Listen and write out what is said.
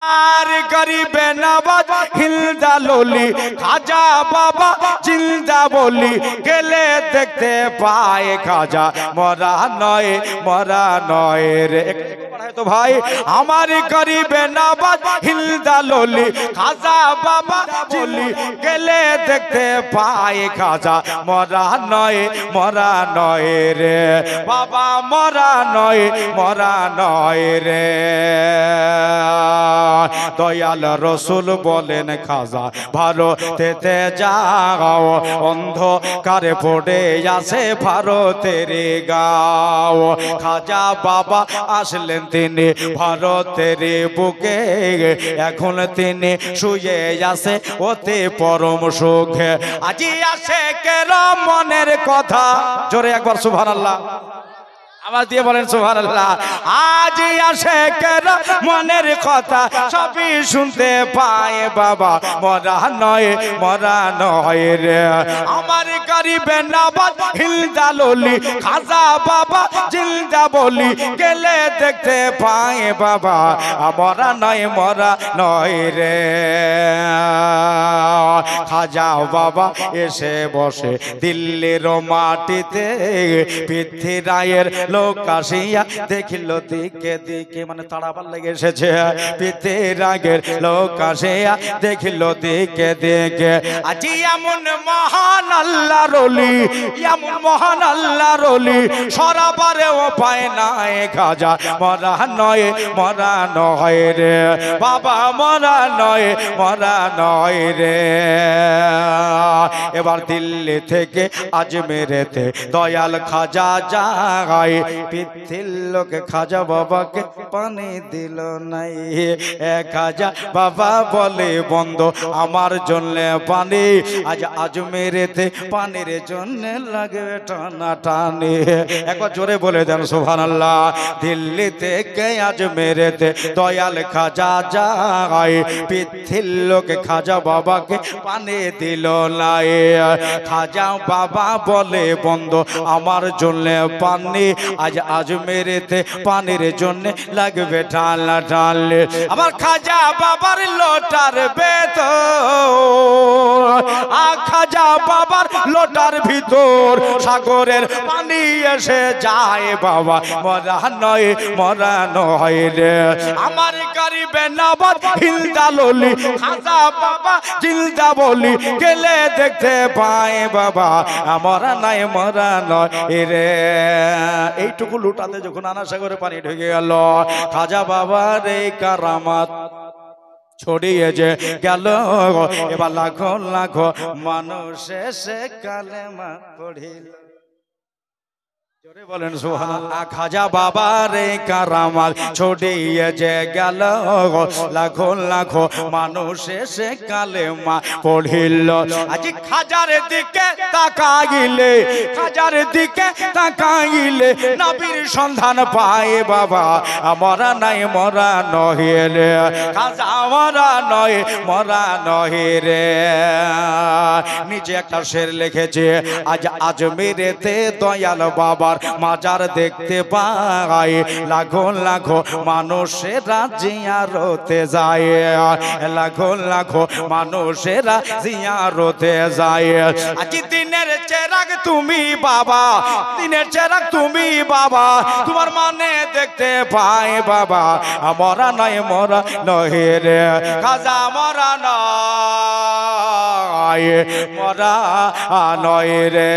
আর গরিবে নবাজ হিলদা ললি খাজা বাবা জিন্দা বলি গেলে দেখতে পায় খাজা মরা নয় রে তো ভাই আমার গরিবে নবাজ হিলদা ললি খাজা বাবা বলি গেলে দেখতে পায় খাজা মরা নয় রে বাবা মরা নয় রে। দয়াল রসুল বলেন খাজা ভারতেতে যাও অন্ধকারে পড়ে আসে ভারতের গাও। খাজা বাবা আসলেন তিনি ভারতের বুকে এখন তিনি শুয়ে আসে ওতে পরম সুখে। আজি আসে কেরম মনের কথা জোরে একবার সুবহানাল্লাহ আওয়াজ দিয়ে বলেন সুবহানাল্লাহ। আজ আসে কেন মনের কথা সবই শুনতে পায় বাবা মরা নয় রে। আমার গরিবে নবাজ হিলদা ললি খাজা বাবা জিন্দা বলি গেলে দেখতে পায় বাবা মরা নয় রে। খাজা বাবা এসে বসে দিল্লির মাটিতে পৃথ্বীরায়ের লোক আসিয়া দেখিল দিকে দিকে মানে তাড়াবার লেগে এসেছে। পৃথ্বীরায়ের লোক আসিয়া দেখিল দিকে দিকে। আজি এমন মহান আল্লাহর ওলি মহান আল্লাহর ওলি সরাবারে উপায় নাই খাজা মরা নয় রে বাবা মরা নয় রে। এবার দিল্লি থেকে আজমেরেতে দয়াল খাজা যায় পৃথিবীর লোক খাজা বাবাকে পানি দিল নাই। খাজা বাবা বলে বন্ধ আমার জন্য পানি আজ আজমেরেতে পানির জন্য লাগবে টানা টানি। একবার জোরে বলে দেন সুবহানাল্লাহ। দিল্লি থেকে আজমেরেতে দয়াল খাজা যায় পৃথিবীর লোক খাজা বাবাকে পানি দিল নাই। খাজা বাবা বলে বন্ধ আমার জন্য পানি আজ আজমেরেতে পানির জন্য লাগবে টানা টানলে। আমার খাজা বাবার লোটার ভেতর খাজা বাবার লোটার ভিতর সাগরের পানি এসে যায় বাবা মরা নয় রে। আমার গরিবে নবাজ হিলদা ললি খাজা বাবা জিন্দা বলি গেলে দেখতে পায় বাবা মরা নয় রে। এইটুকু লুটাতে যখন আনা সাগরে পানি ঢুকে গেল খাজা বাবার এই কারামাত ছড়িয়ে যে গেল। এবার লাখো মানুষ এসে কালেমা পড়িল জোরে বলেন সুবহানাল্লাহ। খাজা বাবার এই কারামাত ছড়িয়ে যে গেল লাখো মানুষ এসে কালেমা পড়িল। আজ খাজার দিকে তাকাইলে নবীর সন্ধান পায় বাবা মরা নয় রে খাজা মরা নয় রে। নিচে একটা শের লিখেছে আজ আজমেরেতে দয়াল বাবার মাজার দেখতে পায় লাখো মানুষেরা জিয়ারতে যায় লাখো মানুষেরা জিয়ারতে যায়। আজ দিনের চেরাগ তুমি বাবা তোমার মানে দেখতে পায় বাবা মরা নয় রে খাজা মরা নয় রে।